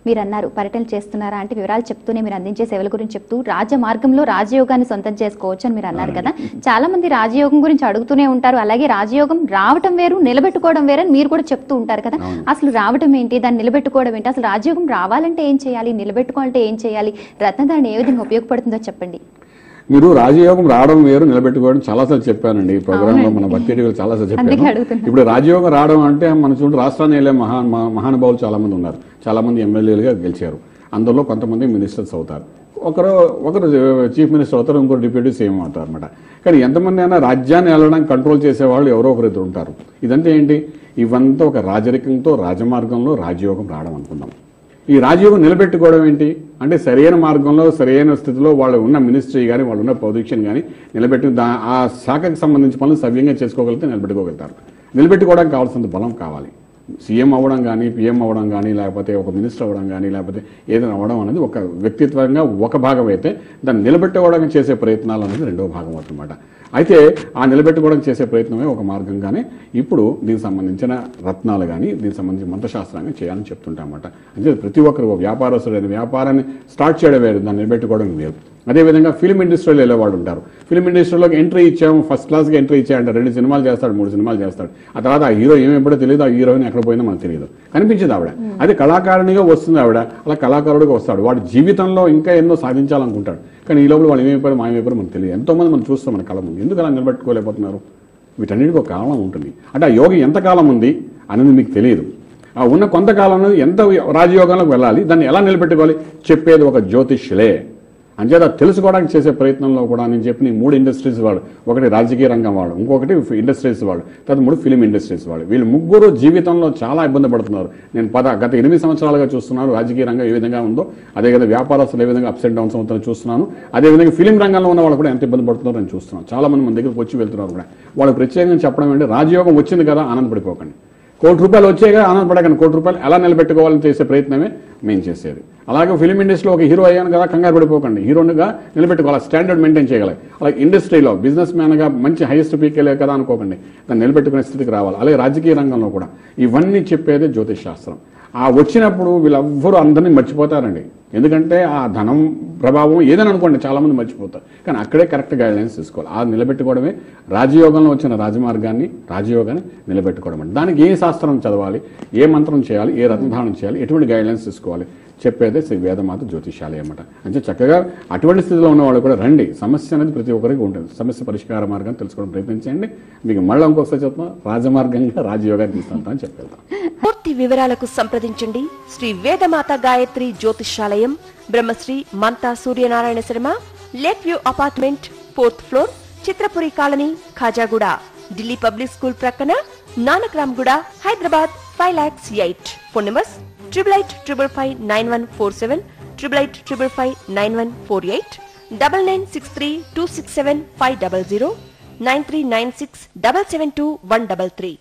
మీరు అన్నారు పర్యటనలు చేస్తున్నారా అంటే వివరాలు చెప్తూనే మీరు అందించే సేవల గురించి చెప్తూ రాజమార్గంలో రాజయోగాన్ని సొంతం చేసుకోవచ్చు అని మీరు అన్నారు కదా. చాలా మంది రాజయోగం గురించి అడుగుతూనే ఉంటారు, అలాగే రాజయోగం రావటం వేరు నిలబెట్టుకోవడం వేరు అని మీరు కూడా చెప్తూ ఉంటారు కదా. అసలు రావటం ఏంటి, దాన్ని నిలబెట్టుకోవడం ఏంటి, అసలు రాజయోగం రావాలంటే ఏం చేయాలి, నిలబెట్టుకోవాలంటే ఏం చేయాలి, రత్నధారణ ఏ విధంగా ఉపయోగపడుతుందో చెప్పండి. మీరు రాజయోగం రావడం వేరు నిలబెట్టుకోవడం చాలాసార్లు చెప్పానండి ఈ ప్రోగ్రామ్ లో, మన భక్తి టీవీలో చాలాసార్లు చెప్పాను. ఇప్పుడు రాజయోగం రావడం అంటే మన చూడు రాష్ట్రాన్ని వెళ్ళే మహానుభావులు చాలా మంది ఉన్నారు, చాలా మంది ఎమ్మెల్యేలుగా గెలిచారు, అందులో కొంతమంది మినిస్టర్స్ అవుతారు, ఒకరు చీఫ్ మినిస్టర్ అవుతారు, ఇంకొకరు డిప్యూటీ సీఎం అవుతారు అనమాట. కానీ ఎంతమంది అయినా రాజ్యాన్ని వెళ్ళడానికి కంట్రోల్ చేసేవాళ్ళు ఎవరో ఒకరు ఇద్దరు ఉంటారు. ఇదంతా ఏంటి, ఇవంతా ఒక రాజరికంతో రాజమార్గంలో రాజయోగం రావడం అనుకుందాం. ఈ రాజయోగం నిలబెట్టుకోవడం ఏంటి అంటే సరైన మార్గంలో సరైన స్థితిలో వాళ్ళు ఉన్న మినిస్ట్రీ కానీ వాళ్ళు ఉన్న పొజిషన్ కానీ నిలబెట్టి ఆ శాఖకు సంబంధించిన పనులు సవ్యంగా చేసుకోగలిగితే నిలబెట్టుకోగలుగుతారు. నిలబెట్టుకోవడానికి కావాల్సినంత బలం కావాలి. సీఎం అవ్వడం కానీ, పిఎం అవ్వడం కానీ, లేకపోతే ఒక మినిస్టర్ అవ్వడం కానీ, లేకపోతే ఏదైనా అవ్వడం అనేది ఒక వ్యక్తిత్వంగా ఒక భాగం అయితే, దాన్ని నిలబెట్టుకోవడానికి చేసే ప్రయత్నాలు అనేది రెండో భాగం అవుతుందన్నమాట. అయితే ఆ నిలబెట్టుకోవడానికి చేసే ప్రయత్నమే ఒక మార్గంగానే ఇప్పుడు దీనికి సంబంధించిన రత్నాలు కానీ, దీనికి సంబంధించిన మంత్రశాస్త్రాన్ని చేయాలని చెప్తుంటామన్నమాట. అంటే ప్రతి ఒక్కరు వ్యాపారస్తుడైన వ్యాపారాన్ని స్టార్ట్ చేయడం వేరు, దాన్ని నిలబెట్టుకోవడం వేరు. అదేవిధంగా ఫిల్మ్ ఇండస్ట్రీలో వెళ్ళేవాళ్ళు ఉంటారు. ఫిల్మ్ ఇండస్ట్రీలోకి ఎంట్రీ ఇచ్చాము, ఫస్ట్ క్లాస్గా ఎంట్రీ ఇచ్చాయంటే 2 సినిమాలు చేస్తాడు, 3 సినిమాలు చేస్తాడు. ఆ తర్వాత ఆ హీరో ఏమైపోయో తెలియదు, ఆ హీరోయిన్ ఎక్కడ పోయిందో మనకు తెలియదు, కనిపించింది ఆవిడ. అదే కళాకారునిగా వస్తుంది ఆవిడ, అలా కళాకారుడిగా వస్తాడు. వాడి జీవితంలో ఇంకా ఎన్నో సాధించాలనుకుంటాడు, కానీ ఈ లోపల వాళ్ళు ఏమైపోయారు మాయమైపోయారు మనకు తెలియదు. ఎంతోమంది మనం చూస్తాం మన కళ ముందు. ఎందుకు అలా నిలబెట్టుకోలేకపోతున్నారు? వీటన్నిటికీ ఒక కారణం ఉంటుంది. అంటే ఆ యోగి ఎంతకాలం ఉంది అనేది మీకు తెలియదు. ఆ ఉన్న కొంతకాలం ఎంత రాజయోగంలోకి వెళ్ళాలి, దాన్ని ఎలా నిలబెట్టుకోవాలి చెప్పేది ఒక జ్యోతిష్యులే. అంచేత తెలుసుకోవడానికి చేసే ప్రయత్నంలో కూడా నేను చెప్పిన 3 ఇండస్ట్రీస్ వాళ్ళు, ఒకటి రాజకీయ రంగం వాళ్ళు, ఇంకొకటి ఇండస్ట్రీస్ వాళ్ళు, తర్వాత 3 ఫిలిం ఇండస్ట్రీస్ వాళ్ళు. వీళ్ళు ముగ్గురు జీవితంలో చాలా ఇబ్బంది పడుతున్నారు. నేను గత 8 సంవత్సరాలుగా చూస్తున్నాను రాజకీయ రంగం ఏ విధంగా ఉందో, అదే కదా వ్యాపారస్తులు ఏ విధంగా అప్స్ అండ్ డౌన్స్ అవుతారో చూస్తున్నాను. అదేవిధంగా ఫిలిం రంగంలో ఉన్న వాళ్ళు కూడా ఎంత ఇబ్బంది పడుతున్నారో నేను చూస్తున్నాను. చాలా మంది మన దగ్గరకు వచ్చి వెళ్తున్నారు కూడా. వాళ్ళు ప్రత్యేకంగా చెప్పడం ఏంటి, రాజయోగం వచ్చింది కదా ఆనందపడిపోకండి, ₹1,00,00,000 వచ్చేగా ఆనందపడకండి, ₹1,00,00,000 ఎలా నిలబెట్టుకోవాలని చేసే ప్రయత్నమే మేము చేసేది. అలాగే ఫిలిం ఇండస్ట్రీలో ఒక హీరో అయ్యాను కదా కంగారు పడిపోకండి, హీరోనిగా నిలబెట్టుకోవాలి, స్టాండర్డ్ మెయింటైన్ చేయగలరు. అలాగే ఇండస్ట్రీలో బిజినెస్ మ్యాన్గా మంచి హైయెస్ట్ పీక్ వెళ్ళే కదా అనుకోకండి, దాన్ని నిలబెట్టుకునే స్థితికి రావాలి. అలాగే రాజకీయ రంగంలో కూడా ఇవన్నీ చెప్పేదే జ్యోతిష్ శాస్త్రం. ఆ వచ్చినప్పుడు వీళ్ళెవ్వరూ అందరినీ మర్చిపోతారండి. ఎందుకంటే ఆ ధనం ప్రభావం ఏదని అనుకోండి చాలా మంది మర్చిపోతారు, కానీ అక్కడే కరెక్ట్ గైడ్లైన్స్ తీసుకోవాలి. ఆ నిలబెట్టుకోవడమే రాజయోగంలో వచ్చిన రాజమార్గాన్ని రాజయోగాన్ని నిలబెట్టుకోవడం అంటే. దానికి ఏ శాస్త్రం చదవాలి, ఏ మంత్రం చేయాలి, ఏ రత్నధారణ చేయాలి, ఎటువంటి గైడ్లైన్స్ తీసుకోవాలి చెప్పేదే శ్రీ వేదమాత జ్యోతిషాలయం అన్నమాట. అంటే చక్కగా అటువంటి స్థితిలో ఉన్న వాళ్ళు కూడా రండి. సమస్య అనేది ప్రతి ఒక్కరికి ఉంటుంది, సమస్య పరిష్కార మార్గాన్ని తెలుసుకోవడం ప్రయత్నించండి. మీకు మళ్ళీ ఇంకొకసారి చెప్తున్నా, రాజమార్గంగా రాజయోగాన్ని తీసుకుంటామని చెప్పేద్దాం. పూర్తి వివరాలకు సంప్రదించండి Shri Vedamata Gayatri Jyothishalayam, Brahmasri Mantha Suryanarayana Sharma, lake view apartment, 4th floor, Chitrapuri colony, Khajaguda, Delhi public school ప్రక్కన, నానక్రామ్గూడ, హైదరాబాద్ 5,08,000. Phone numbers 8855559147, 8855559148, 9963267500, 9396772133.